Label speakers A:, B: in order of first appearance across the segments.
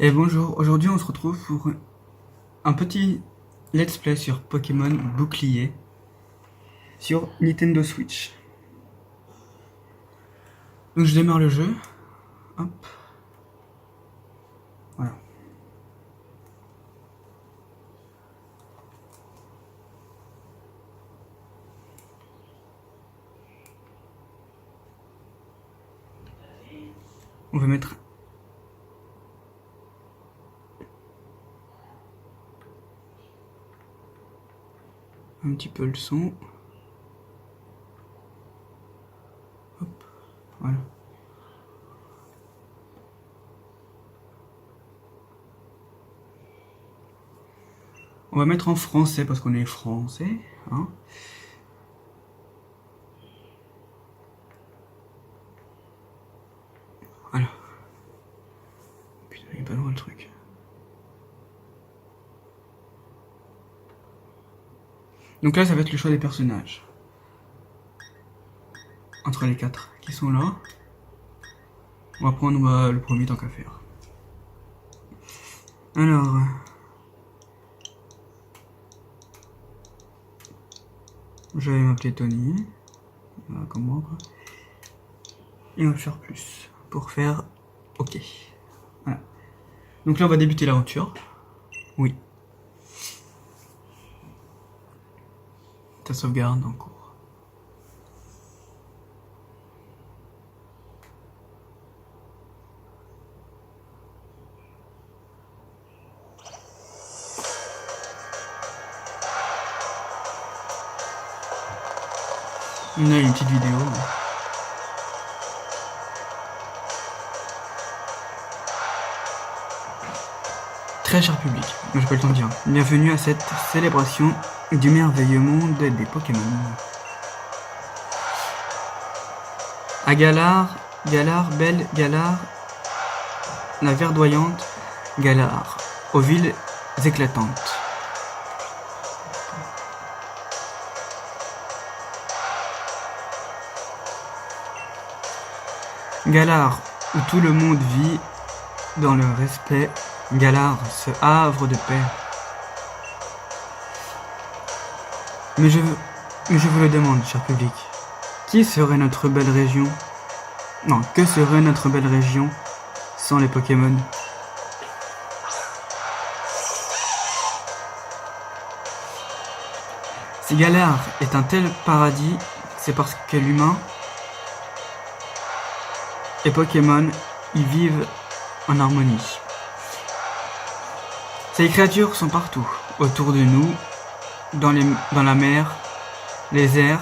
A: Et bonjour, aujourd'hui on se retrouve pour un petit let's play sur Pokémon Bouclier sur Nintendo Switch. Donc je démarre le jeu, hop, voilà. On va mettre un petit peu le son. Hop, voilà. On va mettre en français parce qu'on est français, hein. Voilà. Putain, il est pas loin le truc. Donc là, ça va être le choix des personnages. Entre les 4 qui sont là. On va prendre le premier tant qu'à faire. Alors... je vais m'appeler Tony. Voilà, comme moi, quoi. Et on va faire plus. Pour faire... OK. Voilà. Donc là, on va débuter l'aventure. Oui. Ta sauvegarde en cours. On a une petite vidéo. Très cher public, mais j'ai pas le temps de dire. Bienvenue à cette célébration du merveilleux monde des Pokémon. À Galar, belle Galar, la verdoyante Galar, aux villes éclatantes. Galar, où tout le monde vit dans le respect. Galar, ce havre de paix. Mais je vous le demande, cher public, qui serait notre belle région? Non, que serait notre belle région sans les Pokémon? Si Galar est un tel paradis, c'est parce que l'humain et Pokémon y vivent en harmonie. Ces créatures sont partout, autour de nous, dans la mer, les airs,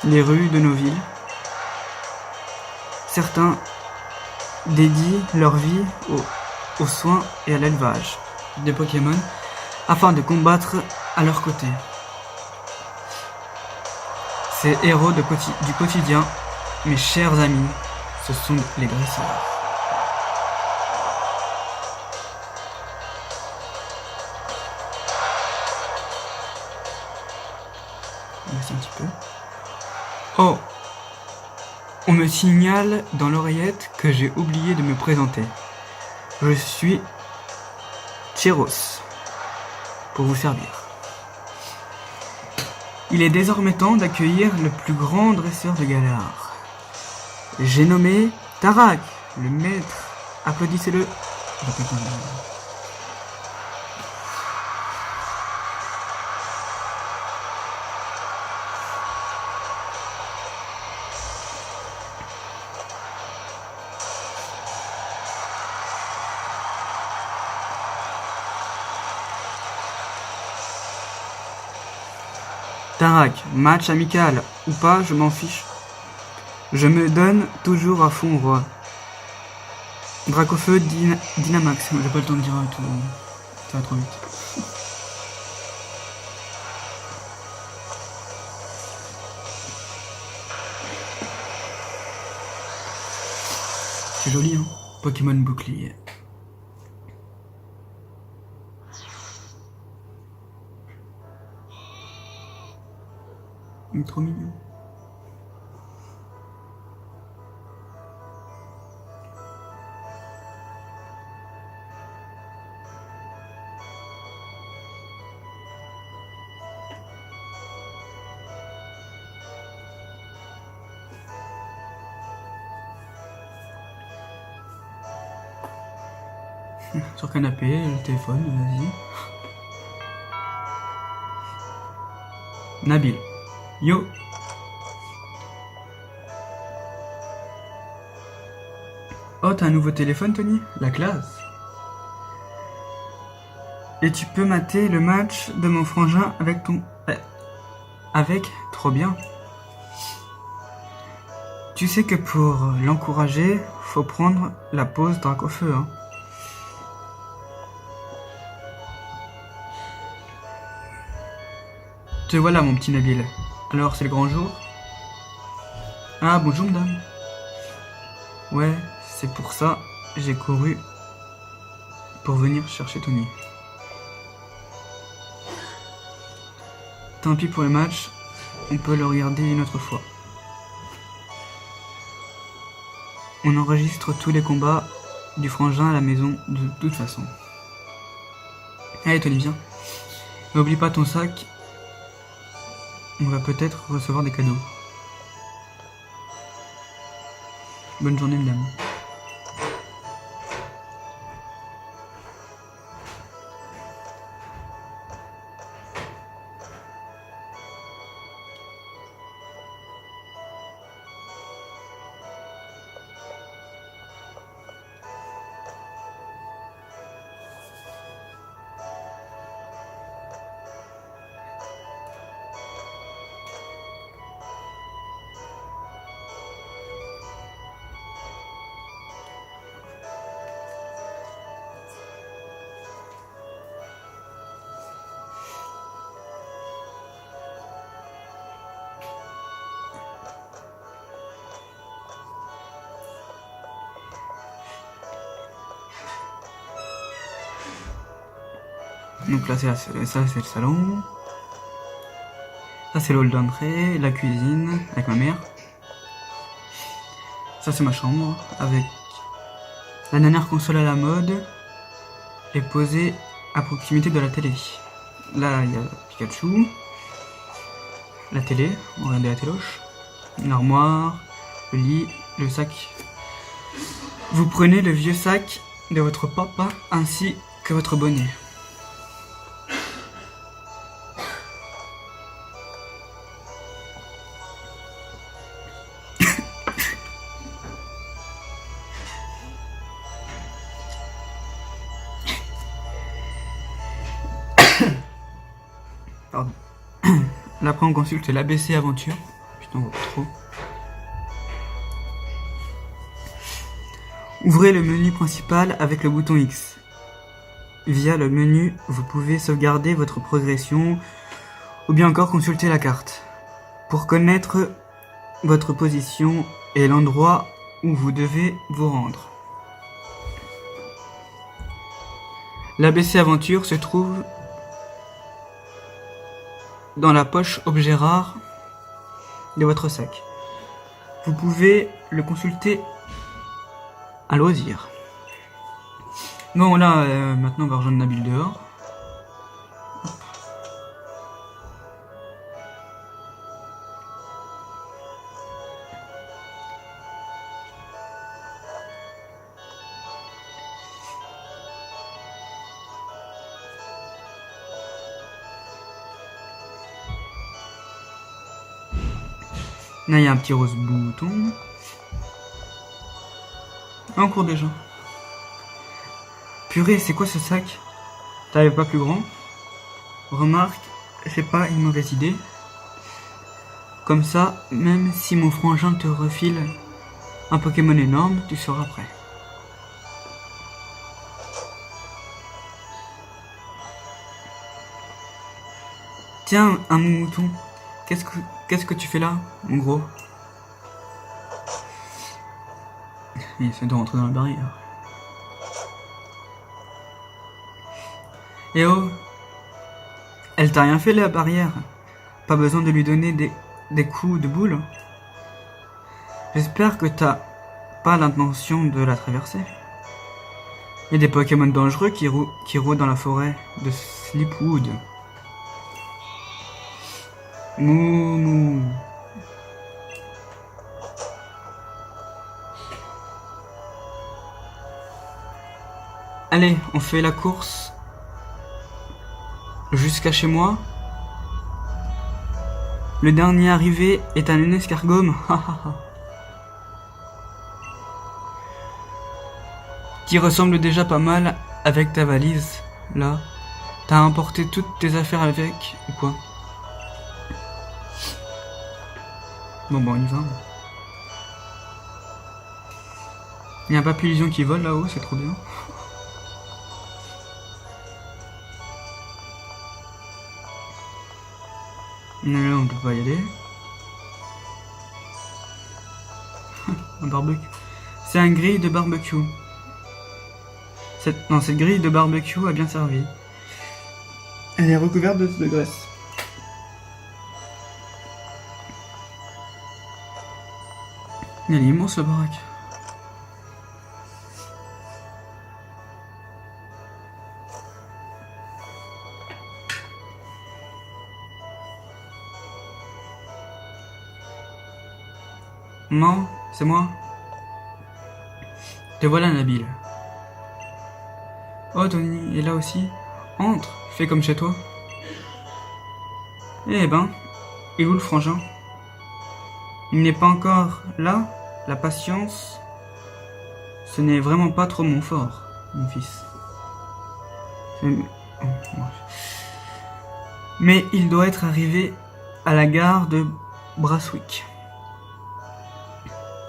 A: les rues de nos villes. Certains dédient leur vie aux soins et à l'élevage des Pokémon afin de combattre à leur côté. Ces héros du quotidien, mes chers amis, ce sont les dresseurs. Un petit peu. Oh, on me signale dans l'oreillette que j'ai oublié de me présenter. Je suis Tyros, pour vous servir. Il est désormais temps d'accueillir le plus grand dresseur de Galar. J'ai nommé Tarak, le maître. Applaudissez-le. Tarak, match amical ou pas, je m'en fiche. Je me donne toujours à fond, roi. Dracofeu, Dynamax. J'ai pas le temps de dire tout. Ça va trop vite. C'est joli, hein. Pokémon Bouclier. Il est trop mignon. Sur canapé, le téléphone, vas-y. Nabil. Yo. Oh, t'as un nouveau téléphone, Tony? La classe. Et tu peux mater le match de mon frangin avec ton... Avec? Trop bien. Tu sais que pour l'encourager, faut prendre la pause drac au feu, hein. Te voilà, mon petit Nabil. Alors, c'est le grand jour? Ah, bonjour, madame. Ouais, c'est pour ça, j'ai couru pour venir chercher Tony. Tant pis pour le match, on peut le regarder une autre fois. On enregistre tous les combats du frangin à la maison de toute façon. Allez Tony, viens. N'oublie pas ton sac. On va peut-être recevoir des cadeaux. Bonne journée, madame. Donc là, ça c'est le salon. Ça c'est le hall d'entrée, la cuisine avec ma mère. Ça c'est ma chambre avec la dernière console à la mode et posée à proximité de la télé. Là, il y a Pikachu, la télé, on regarde la téloche, l'armoire, le lit, le sac. Vous prenez le vieux sac de votre papa ainsi que votre bonnet. Pardon. Là, après, on consulte l'ABC Aventure. Putain, on voit pas trop. Ouvrez le menu principal avec le bouton X. Via le menu, vous pouvez sauvegarder votre progression ou bien encore consulter la carte. Pour connaître votre position et l'endroit où vous devez vous rendre. L'ABC Aventure se trouve dans la poche objet rare de votre sac. Vous pouvez le consulter à loisir. Bon là, maintenant on va rejoindre Nabil dehors. Là il y a un petit rose bouton. En cours déjà. Purée, c'est quoi ce sac? T'avais pas plus grand? Remarque, c'est pas une mauvaise idée. Comme ça, même si mon frangin te refile un Pokémon énorme, tu seras prêt. Tiens, un mouton. Qu'est-ce que tu fais là, mon gros? Il essaie de rentrer dans la barrière. Eh oh! Elle t'a rien fait la barrière? Pas besoin de lui donner des coups de boule? J'espère que t'as pas l'intention de la traverser. Il y a des Pokémon dangereux qui rôdent dans la forêt de Sleepwood. Moumou. Allez, on fait la course jusqu'à chez moi. Le dernier arrivé est un escargot. Qui ressemble déjà pas mal avec ta valise, là. T'as emporté toutes tes affaires avec, ou quoi? Bon, on y va. Il y a un papillon qui vole là-haut, c'est trop bien. Là, on peut pas y aller. Un barbecue. C'est un grill de barbecue. Cette grille de barbecue a bien servi. Elle est recouverte de graisse. Elle est immense la baraque. Non, c'est moi. Te voilà, Nabil. Oh, Tony est là aussi. Entre, fais comme chez toi. Eh ben, et où le frangin? Il n'est pas encore là. La patience, ce n'est vraiment pas trop mon fort, mon fils. Mais il doit être arrivé à la gare de Brasswick.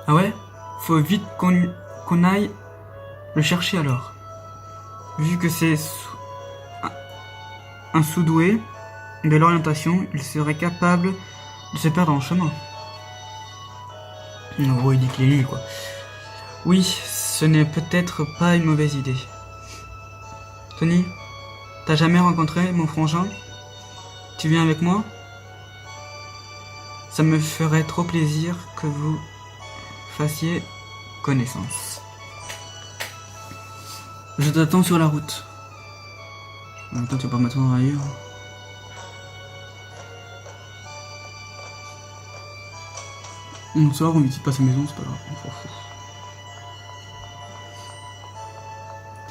A: Ah ouais? Faut vite qu'on aille le chercher alors. Vu que c'est un sous-doué de l'orientation, il serait capable de se perdre en chemin. En gros, il dit qu'il est nul, quoi. Oui, ce n'est peut-être pas une mauvaise idée. Tony, t'as jamais rencontré mon frangin? Tu viens avec moi? Ça me ferait trop plaisir que vous fassiez connaissance. Je t'attends sur la route. En même temps, tu vas pas m'attendre ailleurs. Bonsoir, on visite pas sa maison, c'est pas grave, on s'en fout.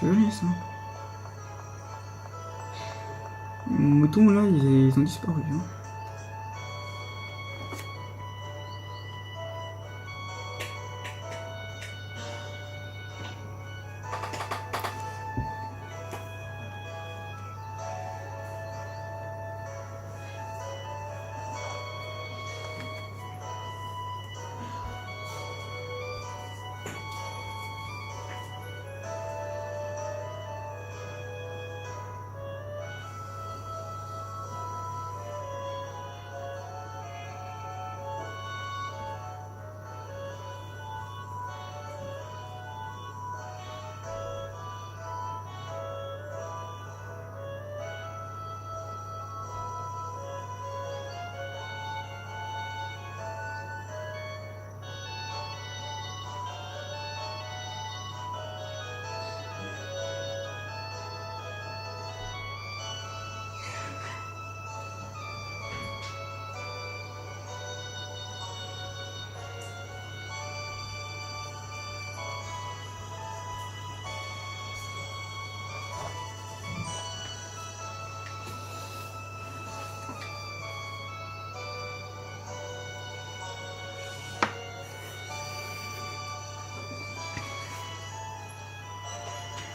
A: C'est joli ça. Les moutons là, ils ont disparu. Hein.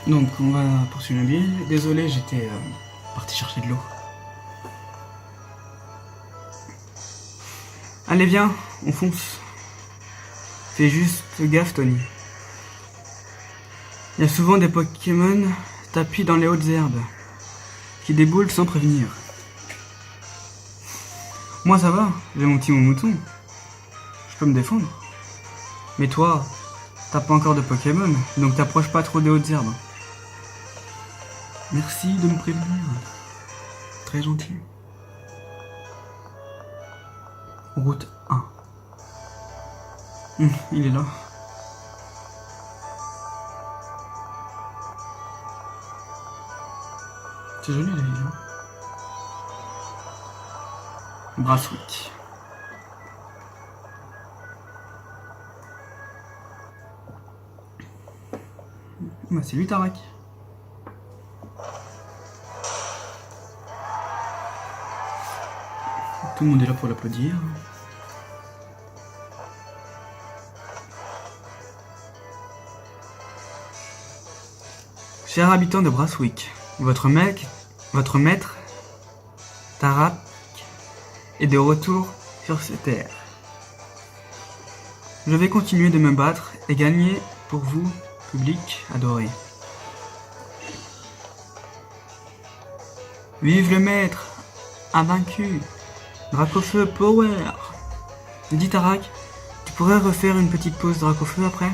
A: Donc on va poursuivre le billet. Désolé, j'étais parti chercher de l'eau. Allez viens, on fonce. Fais juste gaffe Tony. Il y a souvent des Pokémon tapis dans les hautes herbes, qui déboulent sans prévenir. Moi ça va, j'ai mon petit mouton. Je peux me défendre. Mais toi, t'as pas encore de Pokémon, donc t'approches pas trop des hautes herbes. Merci de me prévenir. Très gentil. Route 1. Il est là. C'est joli la ville. Brasswick. Bah c'est lui Tarak. Tout le monde est là pour l'applaudir. Chers habitants de Brathwaite, votre maître, Tarak, est de retour sur cette terre. Je vais continuer de me battre et gagner pour vous, public adoré. Vive le maître, invaincu, Dracofeu Power. Dis Tarak, tu pourrais refaire une petite pause Dracofeu après?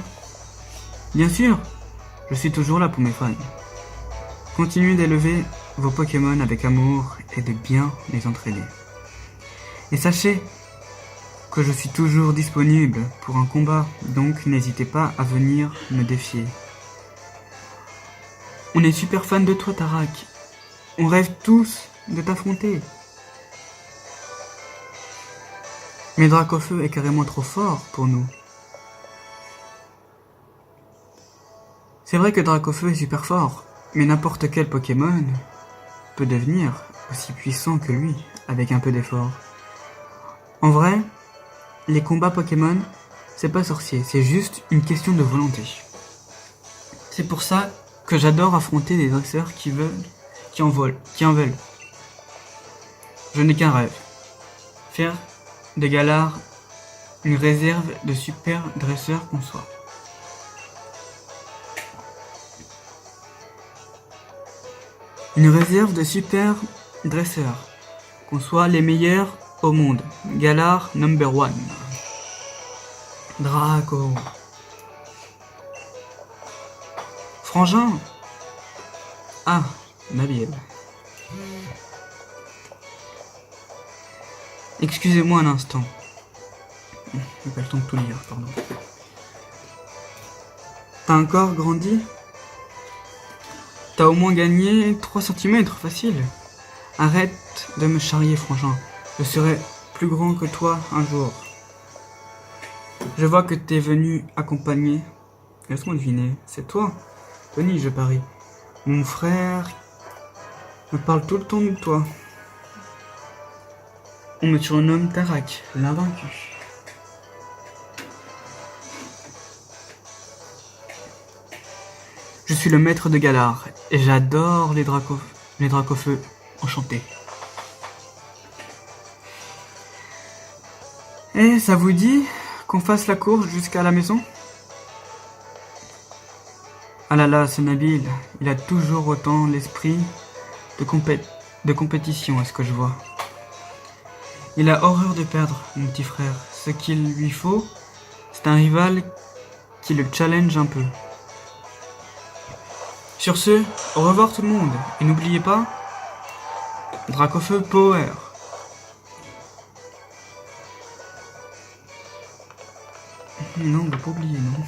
A: Bien sûr, je suis toujours là pour mes fans. Continuez d'élever vos Pokémon avec amour et de bien les entraîner. Et sachez que je suis toujours disponible pour un combat, donc n'hésitez pas à venir me défier. On est super fans de toi Tarak. On rêve tous de t'affronter. Mais Dracofeu est carrément trop fort pour nous. C'est vrai que Dracofeu est super fort, mais n'importe quel Pokémon peut devenir aussi puissant que lui, avec un peu d'effort. En vrai, les combats Pokémon, c'est pas sorcier, c'est juste une question de volonté. C'est pour ça que j'adore affronter des dresseurs qui en veulent. Je n'ai qu'un rêve. Faire de Galar une réserve de super dresseurs qu'on soit. Une réserve de super dresseurs, qu'on soit les meilleurs au monde. Galar number one. Draco. Frangin. Ah, Nabil. Excusez-moi un instant. J'ai pas le temps de tout lire, pardon. T'as encore grandi? T'as au moins gagné 3 cm, facile. Arrête de me charrier, Frangin. Je serai plus grand que toi un jour. Je vois que t'es venu accompagner. Laisse-moi deviner, c'est toi, Tony, je parie. Mon frère me parle tout le temps de toi. On me surnomme Tarak, l'invaincu. Je suis le maître de Galar et j'adore les Dracofeu enchantés. Et ça vous dit qu'on fasse la course jusqu'à la maison? Ah là là, ce Nabil, il a toujours autant l'esprit de compétition, est-ce que je vois. Il a horreur de perdre, mon petit frère. Ce qu'il lui faut, c'est un rival qui le challenge un peu. Sur ce, au revoir tout le monde, et n'oubliez pas, Dracofeu Power. Non, on va pas oublier, non.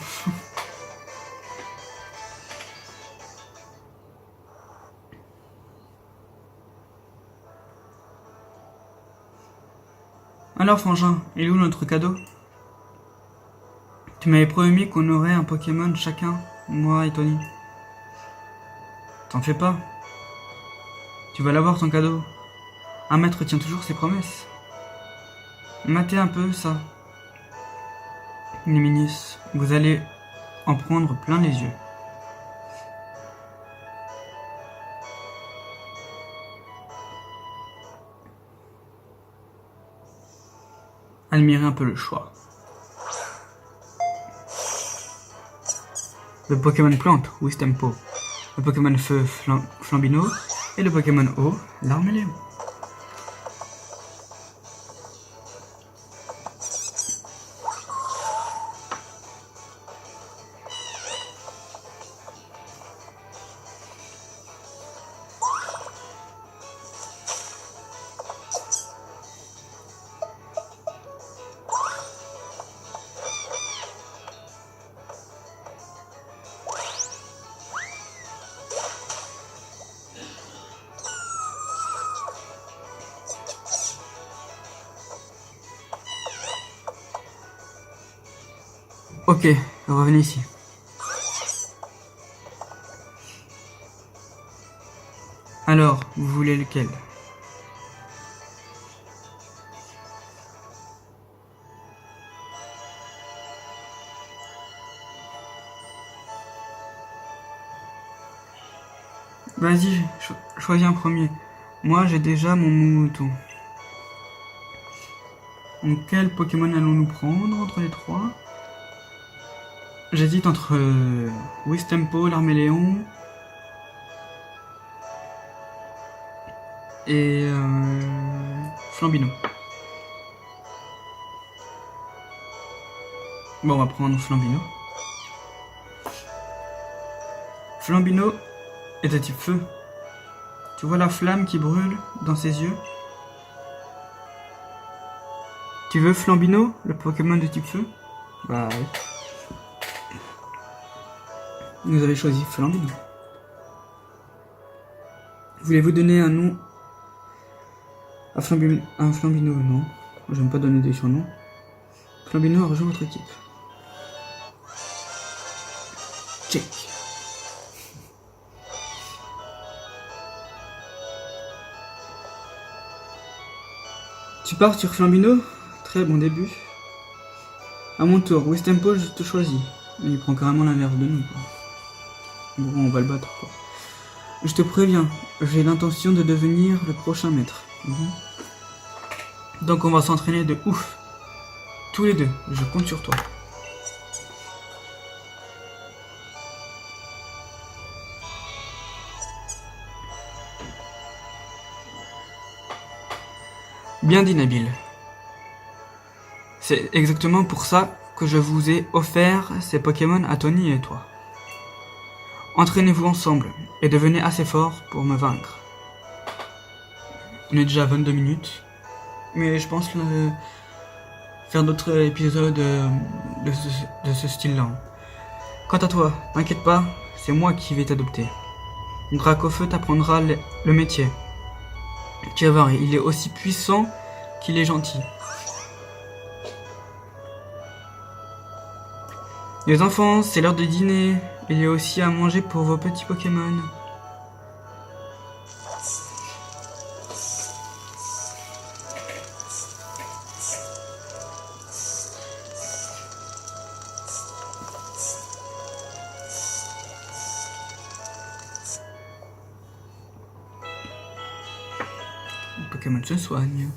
A: Alors Frangin, il est où notre cadeau? Tu m'avais promis qu'on aurait un Pokémon chacun, moi et Tony. T'en fais pas. Tu vas l'avoir ton cadeau. Un maître tient toujours ses promesses. Matez un peu ça. Néminis, vous allez en prendre plein les yeux. Admirez un peu le choix. Le Pokémon plante, Wistempo. Le Pokémon feu, Flambino. Et le Pokémon eau, Larmelé. Ok, revenez ici. Alors, vous voulez lequel? Vas-y, choisis un premier. Moi, j'ai déjà mon Mouton. Donc, quel Pokémon allons-nous prendre entre les trois? J'hésite entre Wistempo, l'Arméléon et Flambino. Bon, on va prendre Flambino. Flambino est de type feu. Tu vois la flamme qui brûle dans ses yeux? Tu veux Flambino, le Pokémon de type feu? Bah oui. Vous avez choisi Flambino. Voulez-vous donner un nom à Flambino? Non, j'aime pas donner des surnoms. Flambino a rejoint votre équipe. Check. Tu pars sur Flambino? Très bon début. À mon tour, Wistempo, je te choisis. Il prend carrément l'inverse de nous, quoi. Bon, on va le battre, quoi. Je te préviens, j'ai l'intention de devenir le prochain maître. Donc on va s'entraîner de ouf. Tous les deux, je compte sur toi. Bien dit, Nabil. C'est exactement pour ça que je vous ai offert ces Pokémon à Tony et toi. Entraînez-vous ensemble et devenez assez fort pour me vaincre. On est déjà à 22 minutes, mais je pense faire d'autres épisodes de ce style-là. Quant à toi, t'inquiète pas, c'est moi qui vais t'adopter. Dracofeu t'apprendra le métier. Tu vas voir, il est aussi puissant qu'il est gentil. Les enfants, c'est l'heure de dîner. Il y a aussi à manger pour vos petits Pokémon. Le Pokémon se soigne.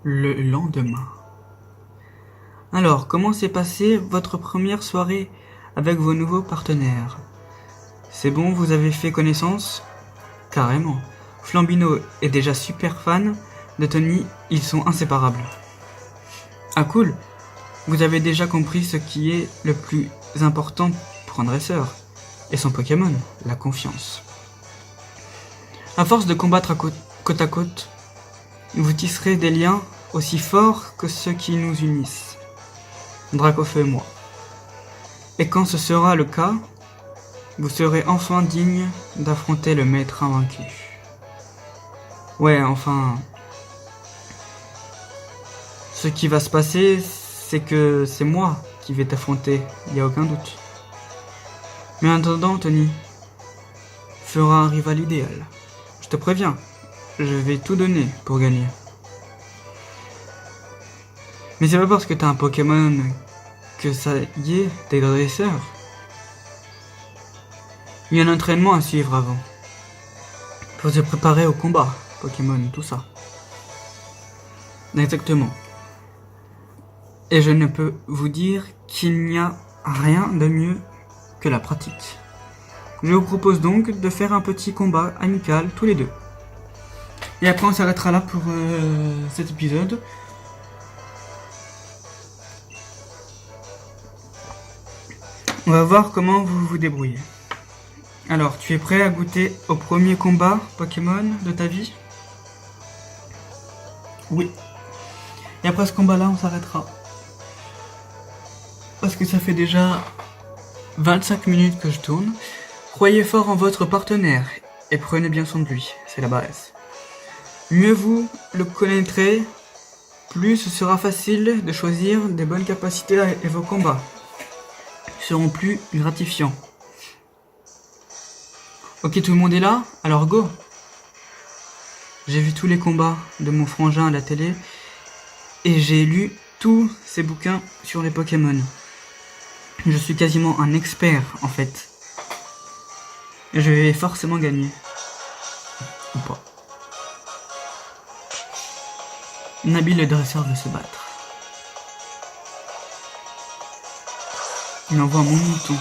A: Le lendemain. Alors, comment s'est passée votre première soirée avec vos nouveaux partenaires? C'est bon, vous avez fait connaissance? Carrément. Flambino est déjà super fan de Tony, ils sont inséparables. Ah cool, vous avez déjà compris ce qui est le plus important pour un dresseur et son Pokémon, la confiance. À force de combattre côte à côte, vous tisserez des liens aussi forts que ceux qui nous unissent. Dracofeu et moi. Et quand ce sera le cas, vous serez enfin digne d'affronter le maître invaincu. Ouais, enfin... Ce qui va se passer, c'est que c'est moi qui vais t'affronter, il n'y a aucun doute. Mais en attendant, Tony fera un rival idéal. Je te préviens, je vais tout donner pour gagner. Mais c'est pas parce que t'as un Pokémon que ça y est, t'es dresseur. Il y a un entraînement à suivre avant. Pour se préparer au combat, Pokémon, tout ça. Exactement. Et je ne peux vous dire qu'il n'y a rien de mieux que la pratique. Je vous propose donc de faire un petit combat amical tous les deux. Et après on s'arrêtera là pour cet épisode. On va voir comment vous vous débrouillez. Alors, tu es prêt à goûter au premier combat Pokémon de ta vie? Oui. Et après ce combat-là, on s'arrêtera. Parce que ça fait déjà 25 minutes que je tourne. Croyez fort en votre partenaire et prenez bien soin de lui, c'est la base. Mieux vous le connaîtrez, plus ce sera facile de choisir des bonnes capacités et vos combats seront plus gratifiants. Ok, tout le monde est là? Alors go! J'ai vu tous les combats de mon frangin à la télé et j'ai lu tous ces bouquins sur les Pokémon. Je suis quasiment un expert en fait. Et je vais forcément gagner. Ou pas. Nabil le dresseur veut se battre. Il envoie mon mouton.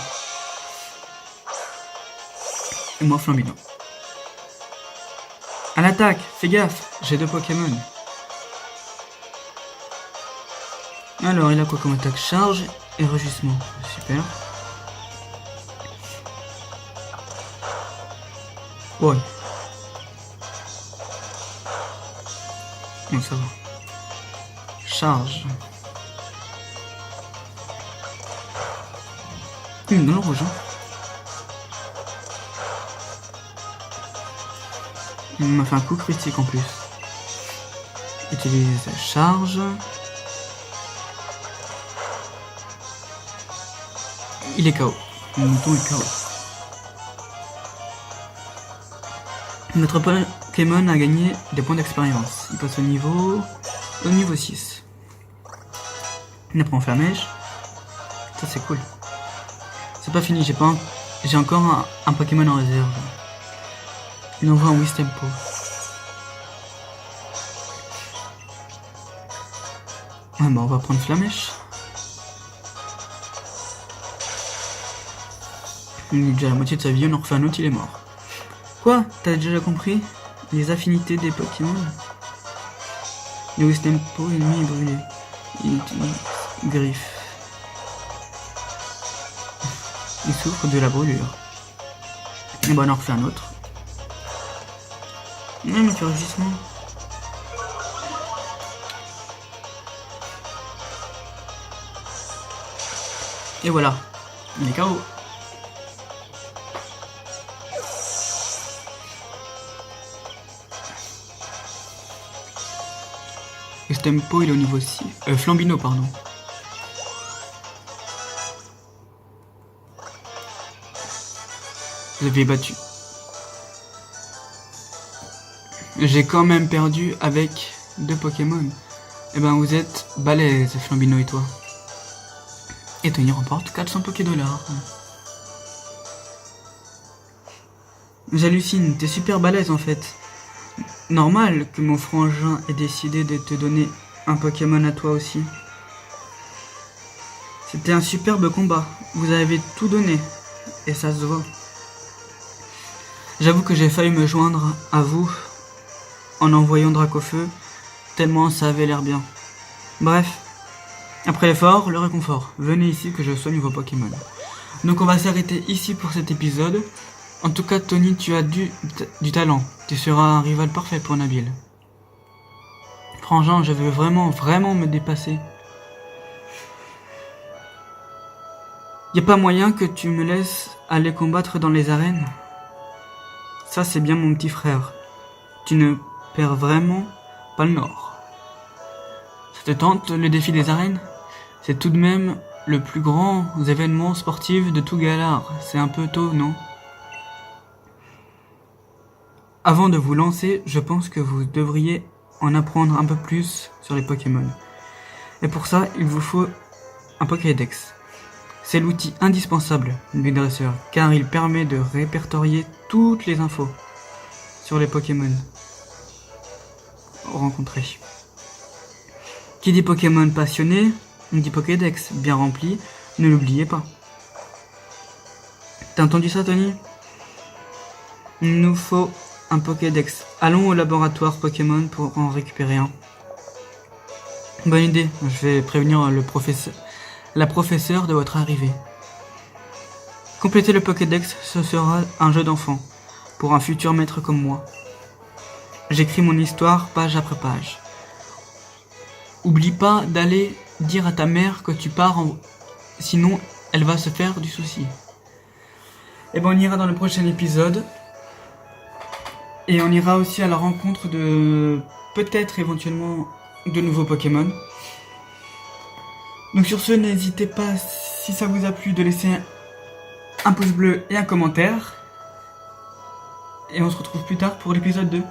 A: Et moi Flambino. À l'attaque, fais gaffe, j'ai 2 Pokémon. Alors il a quoi comme attaque? Charge et rugissement. Super. Ouais. Non, ça va. Charge. Dans le rouge. Il m'a fait un coup critique en plus. Utilise charge. Il est KO. Le mouton est KO. Notre Pokémon a gagné des points d'expérience. Il passe au niveau 6. Il apprend Flamèche. Ça c'est cool. C'est pas fini, j'ai encore un Pokémon en réserve. Il envoie un Wistempo. Ouais bah on va prendre Flamèche. Il est déjà à la moitié de sa vie, on en refait un autre, il est mort. Quoi? T'as déjà compris les affinités des Pokémon? Le Wistempo ennemi est brûlé. Il utilise griffe. Il souffre de la brûlure. Et ben on en refait un autre. Non mais tu rugissement. Et voilà. Il est KO. Wistempo il est au niveau 6. Flambino pardon. Vous avez battu. J'ai quand même perdu avec 2 Pokémon. Eh ben vous êtes balèze, Flambino et toi. Et Tony remporte 400 Pokédollars. J'hallucine, t'es super balèze en fait. Normal que mon frangin ait décidé de te donner un Pokémon à toi aussi. C'était un superbe combat. Vous avez tout donné. Et ça se voit. J'avoue que j'ai failli me joindre à vous en envoyant Dracofeu, tellement ça avait l'air bien. Bref, après l'effort, le réconfort. Venez ici que je soigne vos Pokémon. Donc on va s'arrêter ici pour cet épisode. En tout cas, Tony, tu as du talent. Tu seras un rival parfait pour Nabil. Frangin, je veux vraiment me dépasser. Y a pas moyen que tu me laisses aller combattre dans les arènes? Ça, c'est bien mon petit frère. Tu ne perds vraiment pas le nord. Ça te tente, le défi des arènes? C'est tout de même le plus grand événement sportif de tout Galar. C'est un peu tôt, non? Avant de vous lancer, je pense que vous devriez en apprendre un peu plus sur les Pokémon. Et pour ça, il vous faut un Pokédex. C'est l'outil indispensable du dresseur, car il permet de répertorier toutes les infos sur les Pokémon rencontrés. Qui dit Pokémon passionné, dit Pokédex bien rempli, ne l'oubliez pas. T'as entendu ça, Tony? Il nous faut un Pokédex. Allons au laboratoire Pokémon pour en récupérer un. Bonne idée, je vais prévenir la professeure de votre arrivée. Compléter le Pokédex, ce sera un jeu d'enfant, pour un futur maître comme moi. J'écris mon histoire page après page. Oublie pas d'aller dire à ta mère que tu pars, sinon elle va se faire du souci. Et ben on ira dans le prochain épisode. Et on ira aussi à la rencontre de peut-être éventuellement de nouveaux Pokémon. Donc sur ce, n'hésitez pas, si ça vous a plu, de laisser un pouce bleu et un commentaire. Et on se retrouve plus tard pour l'épisode 2.